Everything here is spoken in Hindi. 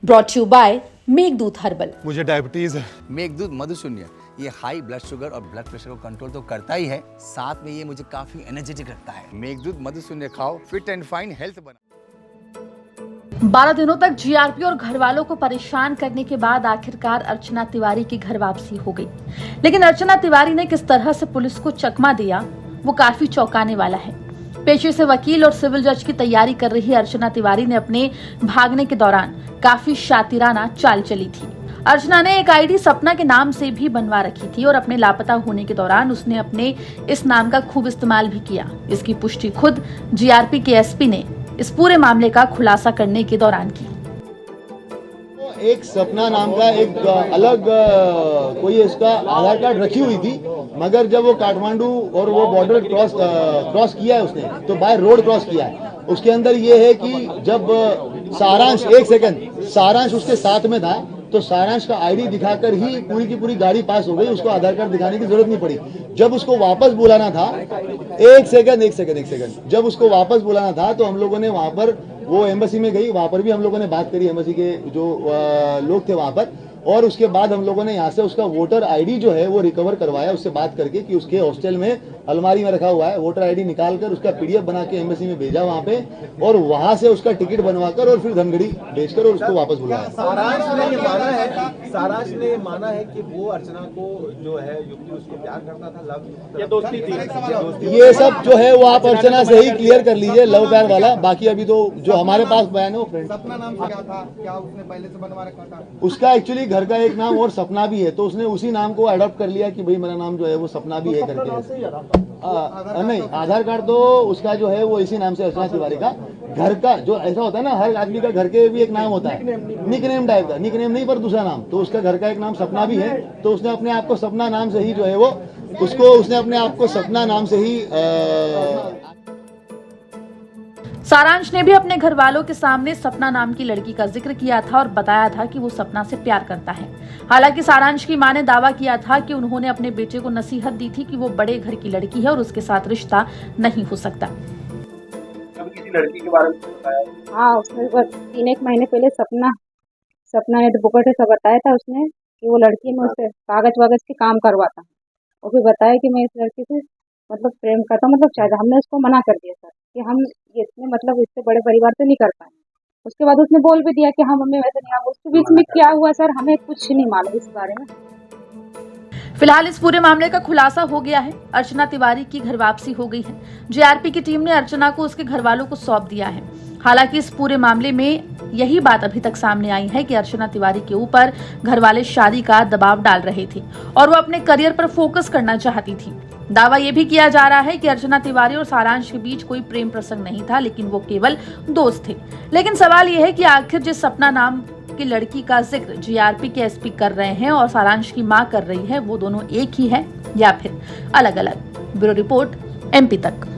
Brought you by Meghdoot herbal. मुझे डायबिटीज है। मेघदूत मधुशून्य ये हाई ब्लड शुगर और ब्लड प्रेशर को कंट्रोल तो करता ही है, साथ में ये मुझे काफी एनर्जेटिक रखता है। मेघदूत मधुशून्य खाओ, फिट एंड फाइन हेल्थ बना। 12 दिनों तक जीआरपी और घर वालों को परेशान करने के बाद आखिरकार अर्चना तिवारी की घर वापसी हो गई। लेकिन अर्चना तिवारी ने किस तरह से पुलिस को चकमा दिया, वो काफी चौंकाने वाला है। पेशे से वकील और सिविल जज की तैयारी कर रही अर्चना तिवारी ने अपने भागने के दौरान काफी शातिराना चाल चली थी। अर्चना ने एक आईडी सपना के नाम से भी बनवा रखी थी और अपने लापता होने के दौरान उसने अपने इस नाम का खूब इस्तेमाल भी किया। इसकी पुष्टि खुद जीआरपी के एसपी ने इस पूरे मामले का खुलासा करने के दौरान की। एक सपना नाम का एक अलग कोई इसका आधार कार्ड रखी हुई थी, मगर जब वो काठमांडू और वो बॉर्डर क्रॉस किया है उसने, तो बाय रोड क्रॉस किया है। उसके अंदर ये है कि जब सारांश, एक सेकंड, सारांश उसके साथ में था, तो सारांश का आईडी दिखाकर ही पूरी की पूरी गाड़ी पास हो गई, उसको आधार कार्ड दिखाने की जरूरत नहीं पड़ी। जब उसको वापस बुलाना था, एक सेकंड, जब उसको वापस बुलाना था तो हम लोगों ने वहां पर, वो एम्बेसी में गई, वहां पर भी हम लोगों ने बात करी, एम्बेसी के जो लोग थे वहां पर, और उसके बाद हम लोगों ने यहाँ से उसका वोटर आईडी जो है वो रिकवर करवाया, उससे बात करके कि उसके हॉस्टल में अलमारी में रखा हुआ है। वोटर आईडी निकालकर उसका पीडीएफ बना के एम्बेसी में भेजा वहाँ पे, और वहां से उसका टिकट बनवाकर और फिर धनगढ़ी भेजकर और उसको वापस बुलाया। सारांश ने माना है कि वो अर्चना को जो है युक्ति उसको प्यार करता था, लव या दोस्ती थी। ये सब जो है वो आप अर्चना से ही क्लियर कर लीजिए, लव प्यार वाला। बाकी अभी तो जो हमारे पास बयान है वो फ्रेंड। सपना नाम से क्या था, क्या उसने पहले से बनवा रखा था? उसका एक्चुअली घर का एक नाम और सपना भी है, तो उसने उसी नाम को अडॉप्ट कर लिया कि भाई मेरा नाम जो है वो सपना भी है करके। नहीं, आधार कार्ड तो उसका जो है वो इसी नाम से, अर्चना तिवारी का। घर का जो ऐसा होता है ना, हर आदमी का घर के भी एक नाम होता है, निकनेम टाइप का, निकनेम नहीं पर दूसरा नाम, तो उसका घर का एक नाम सपना भी है। तो उसने अपने आप को सपना नाम से ही जो है वो उसने अपने आप को सपना नाम से ही सारांश ने भी अपने घर वालों के सामने सपना नाम की लड़की का जिक्र किया था और बताया था कि वो सपना से प्यार करता है। हालांकि सारांश की मां ने दावा किया था कि उन्होंने अपने बेटे को नसीहत दी थी कि वो बड़े घर की लड़की है और उसके साथ रिश्ता नहीं हो सकता। किसी लड़की के बारे में बताया? हाँ, उसने 3-1 महीने पहले सपना ने एडवोकेट से बताया था उसने कि वो लड़की में उससे कागज के काम करवाता, और फिर बताया कि मैं इस लड़की से मतलब प्रेम करता, मतलब चाहता। हमने उसको मना कर दिया सर कि हम ये इतने मतलब इससे बड़े परिवार से नहीं कर पाए। उसके बाद उसने बोल भी दिया कि हम हमें वैसे नहीं। अब उसके बीच में क्या हुआ सर, हमें कुछ नहीं मालूम इस बारे में। फिलहाल इस पूरे मामले का खुलासा हो गया है। अर्चना तिवारी की घर वापसी हो गई है। जीआरपी की टीम ने अर्चना को उसके घर वालों को सौंप दिया है। हालांकि इस पूरे मामले में यही बात अभी तक सामने आई है कि अर्चना तिवारी के ऊपर घर वाले शादी का दबाव डाल रहे थे और वो अपने करियर पर फोकस करना चाहती थी। दावा यह भी किया जा रहा है कि अर्चना तिवारी और सारांश के बीच कोई प्रेम प्रसंग नहीं था, लेकिन वो केवल दोस्त थे। लेकिन सवाल यह है कि आखिर जिस सपना नाम की लड़की का जिक्र जीआरपी के एसपी कर रहे हैं और सारांश की मां कर रही है, वो दोनों एक ही है या फिर अलग अलग? ब्यूरो रिपोर्ट, MP तक।